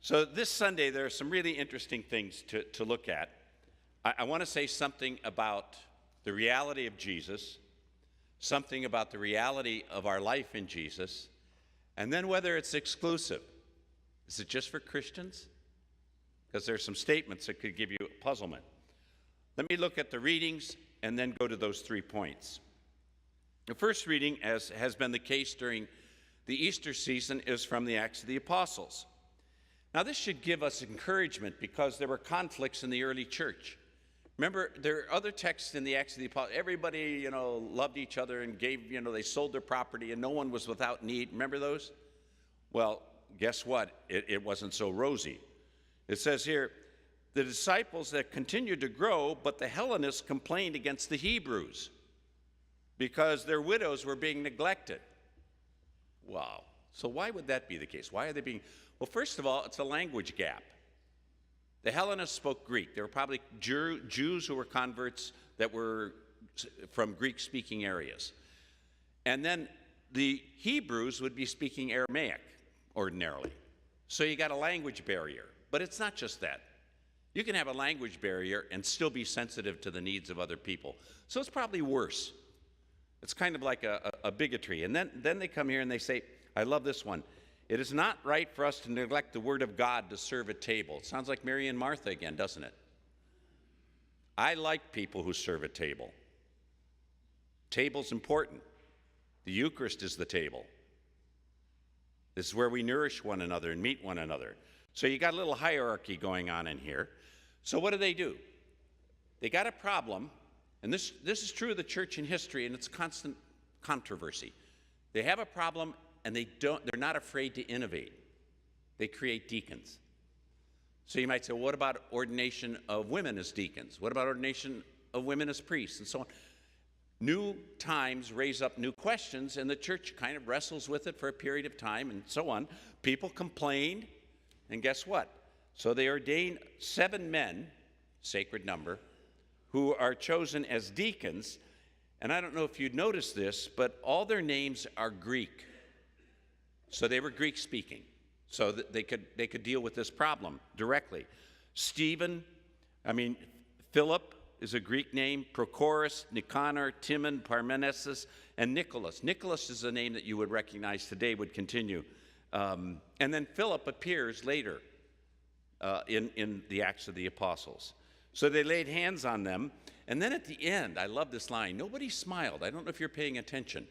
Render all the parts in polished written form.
So this Sunday, there are some really interesting things to look at. I want to say something about the reality of Jesus, something about the reality of our life in Jesus, and then whether it's exclusive. Is it just for Christians? Because there are some statements that could give you puzzlement. Let me look at the readings and then go to those 3 points. The first reading, as has been the case during the Easter season, is from the Acts of the Apostles. Now, this should give us encouragement because there were conflicts in the early church. Remember, there are other texts in the Acts of the Apostles. Everybody, loved each other and gave, they sold their property and no one was without need. Remember those? Well, guess what? It wasn't so rosy. It says here, the disciples that continued to grow, but the Hellenists complained against the Hebrews because their widows were being neglected. Wow. So why would that be the case? Why are they being... Well, first of all, it's a language gap. The Hellenists spoke Greek. There were probably Jews who were converts that were from Greek-speaking areas. And then the Hebrews would be speaking Aramaic ordinarily. So you got a language barrier. But it's not just that. You can have a language barrier and still be sensitive to the needs of other people. So it's probably worse. It's kind of like a bigotry. And then they come here and they say, I love this one. It is not right for us to neglect the word of God to serve at table. It sounds like Mary and Martha again, doesn't it? I like people who serve at table. Table's important. The Eucharist is the table. This is where we nourish one another and meet one another. So you got a little hierarchy going on in here. So what do? They got a problem, and this is true of the church in history, and it's constant controversy. They have a problem, and they're not afraid to innovate. They create deacons. So you might say, well, what about ordination of women as deacons? What about ordination of women as priests, and so on? New times raise up new questions, and the church kind of wrestles with it for a period of time, and so on. People complained, and guess what? So they ordain 7 men, sacred number, who are chosen as deacons. And I don't know if you'd noticed this, but all their names are Greek. So they were Greek speaking, so that they could deal with this problem directly. Philip is a Greek name, Prochorus, Nicanor, Timon, Parmenesus, and Nicholas. Nicholas is a name that you would recognize today, would continue. And then Philip appears later in the Acts of the Apostles. So they laid hands on them, and then at the end, I love this line, nobody smiled. I don't know if you're paying attention.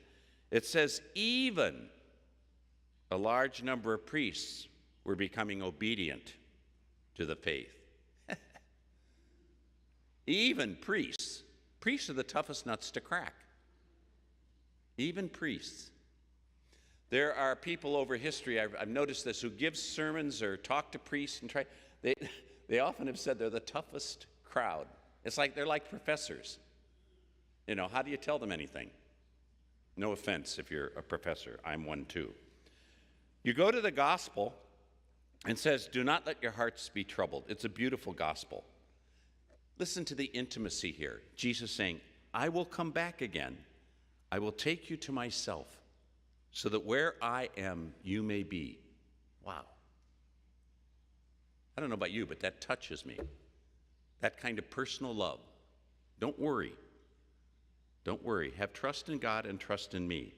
It says, even a large number of priests were becoming obedient to the faith. Even priests. Priests are the toughest nuts to crack. Even priests. There are people over history, I've noticed this, who give sermons or talk to priests and they often have said they're the toughest crowd. It's like they're like professors. How do you tell them anything? No offense if you're a professor. I'm one too. You go to the gospel and says, do not let your hearts be troubled. It's a beautiful gospel. Listen to the intimacy here. Jesus saying, I will come back again. I will take you to myself so that where I am, you may be. Wow. I don't know about you, but that touches me. That kind of personal love. Don't worry. Don't worry. Have trust in God and trust in me.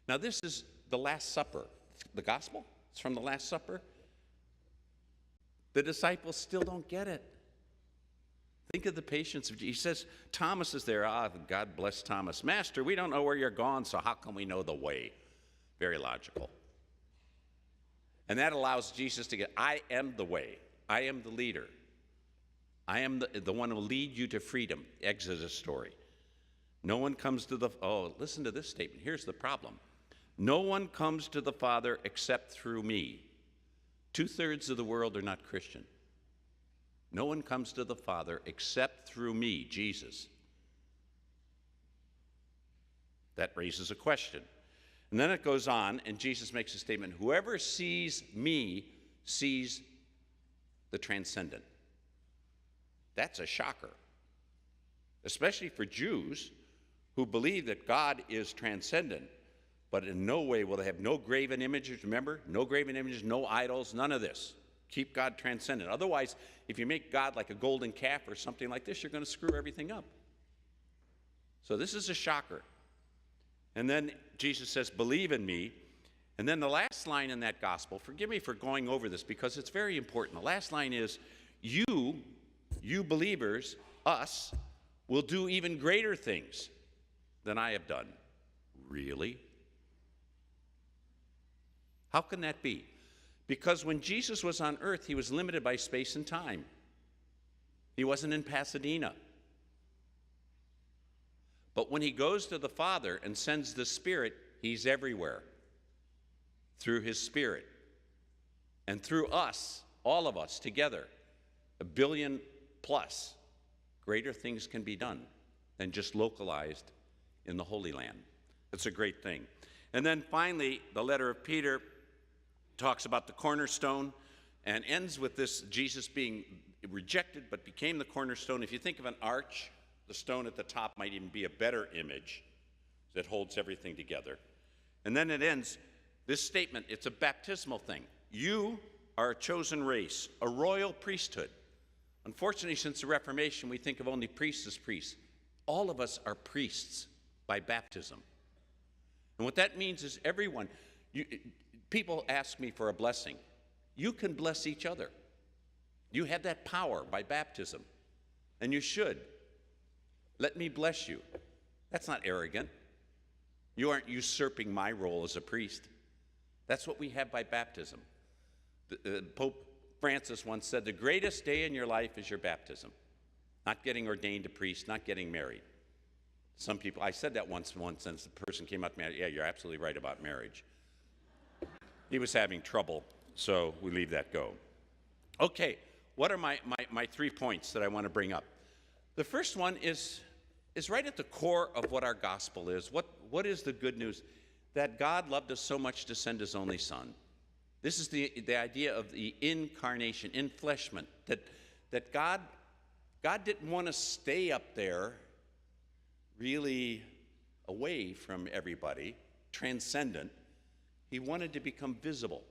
Now, this is the Last Supper. The gospel? It's from the Last Supper. The disciples still don't get it. Think of the patience of Jesus. He says, Thomas is there. God bless Thomas. Master, we don't know where you're going, so how can we know the way? Very logical. And that allows Jesus to get, I am the way. I am the leader. I am the one who will lead you to freedom. Exodus story. No one comes to listen to this statement. Here's the problem. No one comes to the Father except through me. 2/3 of the world are not Christian. No one comes to the Father except through me, Jesus. That raises a question. And then it goes on, and Jesus makes a statement, whoever sees me sees the transcendent. That's a shocker, especially for Jews who believe that God is transcendent, but in no way will they have no graven images. Remember, no graven images, no idols, none of this. Keep God transcendent. Otherwise, if you make God like a golden calf or something like this, you're going to screw everything up. So this is a shocker. And then Jesus says, believe in me. And then the last line in that gospel, forgive me for going over this because it's very important. The last line is, you believers, us, will do even greater things than I have done. Really? How can that be? Because when Jesus was on earth, he was limited by space and time. He wasn't in Pasadena. But when he goes to the Father and sends the Spirit, he's everywhere through his Spirit. And through us, all of us together, 1 billion plus, greater things can be done than just localized in the Holy Land. It's a great thing. And then finally, the letter of Peter talks about the cornerstone and ends with this Jesus being rejected but became the cornerstone. If you think of an arch, the stone at the top might even be a better image that holds everything together. And then it ends, this statement, it's a baptismal thing. You are a chosen race, a royal priesthood. Unfortunately, since the Reformation, we think of only priests as priests. All of us are priests by baptism. And what that means is everyone, people ask me for a blessing. You can bless each other. You have that power by baptism, and you should. Let me bless you. That's not arrogant. You aren't usurping my role as a priest. That's what we have by baptism. Pope Francis once said, the greatest day in your life is your baptism. Not getting ordained a priest, not getting married. Some people, I said that once, and the person came up to me, yeah, you're absolutely right about marriage. He was having trouble, so we leave that go. Okay, what are my 3 points that I want to bring up? The first one is right at the core of what our gospel is. What is the good news? That God loved us so much to send his only son. This is the idea of the incarnation, enfleshment, that God didn't want to stay up there really away from everybody, transcendent. He wanted to become visible.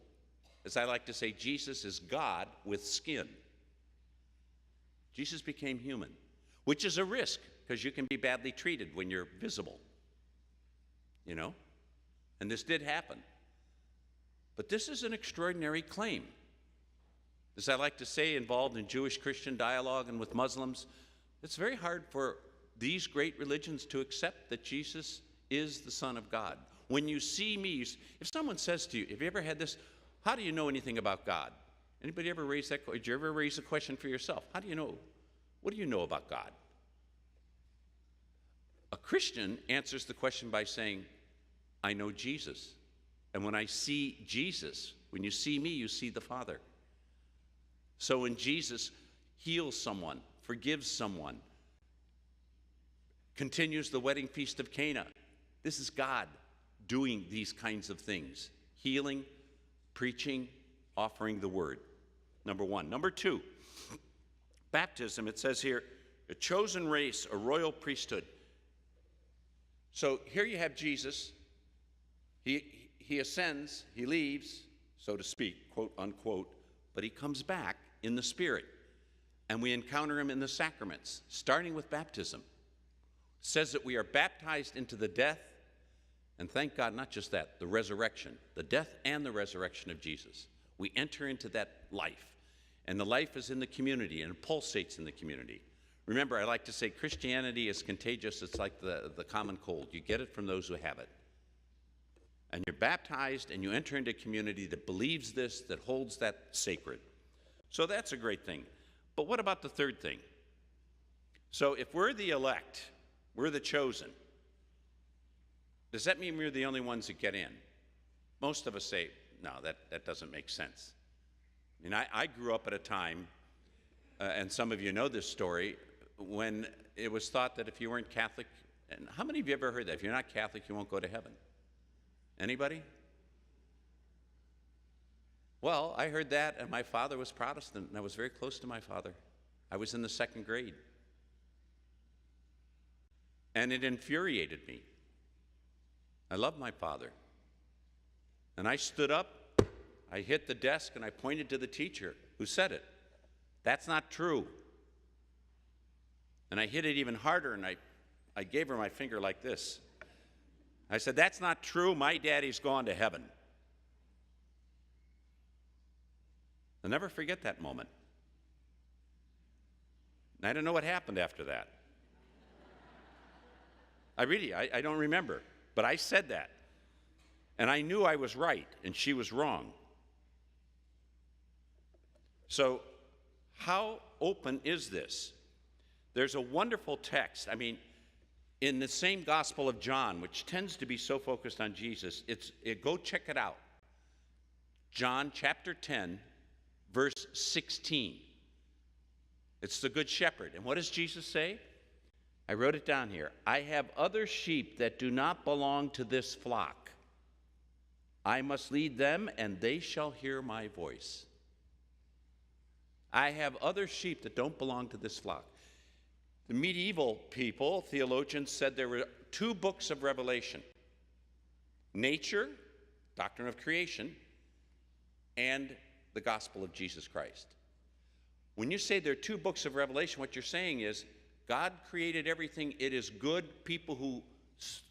As I like to say, Jesus is God with skin. Jesus became human, which is a risk because you can be badly treated when you're visible, you know? And this did happen. But this is an extraordinary claim. As I like to say, involved in Jewish-Christian dialogue and with Muslims, it's very hard for these great religions to accept that Jesus is the Son of God. When you see me, if someone says to you, have you ever had this, how do you know anything about God? Anybody ever raise that? Did you ever raise a question for yourself? How do you know? What do you know about God? A Christian answers the question by saying, I know Jesus. And when I see Jesus, when you see me, you see the Father. So when Jesus heals someone, forgives someone, continues the wedding feast of Cana, this is God doing these kinds of things. Healing, preaching, offering the word. Number one. Number two, baptism, it says here, a chosen race, a royal priesthood. So here you have Jesus. He ascends, he leaves, so to speak, quote unquote, but he comes back in the Spirit. And we encounter him in the sacraments, starting with baptism. It says that we are baptized into the death, and thank God, not just that, the resurrection, the death and the resurrection of Jesus. We enter into that life, and the life is in the community and it pulsates in the community. Remember, I like to say Christianity is contagious. It's like the common cold. You get it from those who have it. And you're baptized and you enter into a community that believes this, that holds that sacred. So that's a great thing. But what about the third thing? So if we're the elect, we're the chosen, does that mean we're the only ones that get in? Most of us say, no, that doesn't make sense. I mean, I grew up at a time, and some of you know this story, when it was thought that if you weren't Catholic, and how many of you ever heard that? If you're not Catholic, you won't go to heaven. Anybody? Well, I heard that, and my father was Protestant, and I was very close to my father. I was in the 2nd grade. And it infuriated me. I loved my father. And I stood up, I hit the desk and I pointed to the teacher who said it. That's not true. And I hit it even harder, and I gave her my finger like this. I said, that's not true. My daddy's gone to heaven. I'll never forget that moment. And I don't know what happened after that. I don't remember. But I said that. And I knew I was right, and she was wrong. So, how open is this? There's a wonderful text. I mean, in the same Gospel of John, which tends to be so focused on Jesus, go check it out. John chapter 10, verse 16. It's the Good Shepherd. And what does Jesus say? I wrote it down here. I have other sheep that do not belong to this flock. I must lead them, and they shall hear my voice. I have other sheep that don't belong to this flock. The medieval people, theologians, said there were two books of Revelation: nature, doctrine of creation, and the gospel of Jesus Christ. When you say there are two books of Revelation, what you're saying is God created everything. It is good. People who,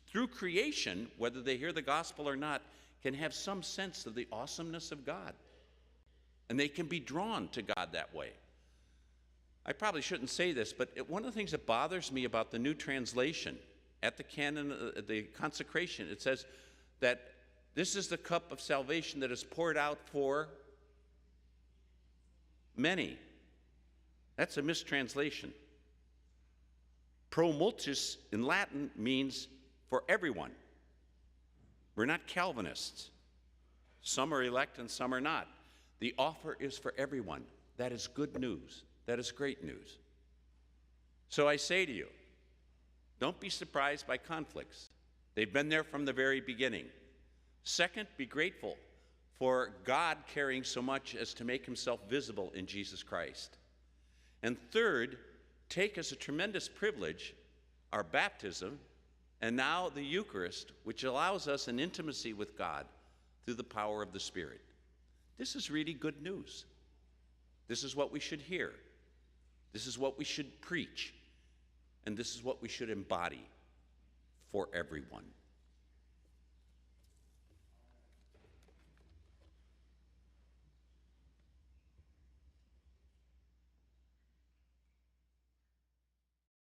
through creation, whether they hear the gospel or not, can have some sense of the awesomeness of God. And they can be drawn to God that way. I probably shouldn't say this, but one of the things that bothers me about the new translation at the canon, the consecration, it says that this is the cup of salvation that is poured out for many. That's a mistranslation. Pro multis in Latin means for everyone. We're not Calvinists. Some are elect and some are not. The offer is for everyone. That is good news. That is great news. So I say to you, don't be surprised by conflicts. They've been there from the very beginning. Second, be grateful for God caring so much as to make himself visible in Jesus Christ. And third, take as a tremendous privilege our baptism and now the Eucharist, which allows us an intimacy with God through the power of the Spirit. This is really good news. This is what we should hear. This is what we should preach. And this is what we should embody for everyone.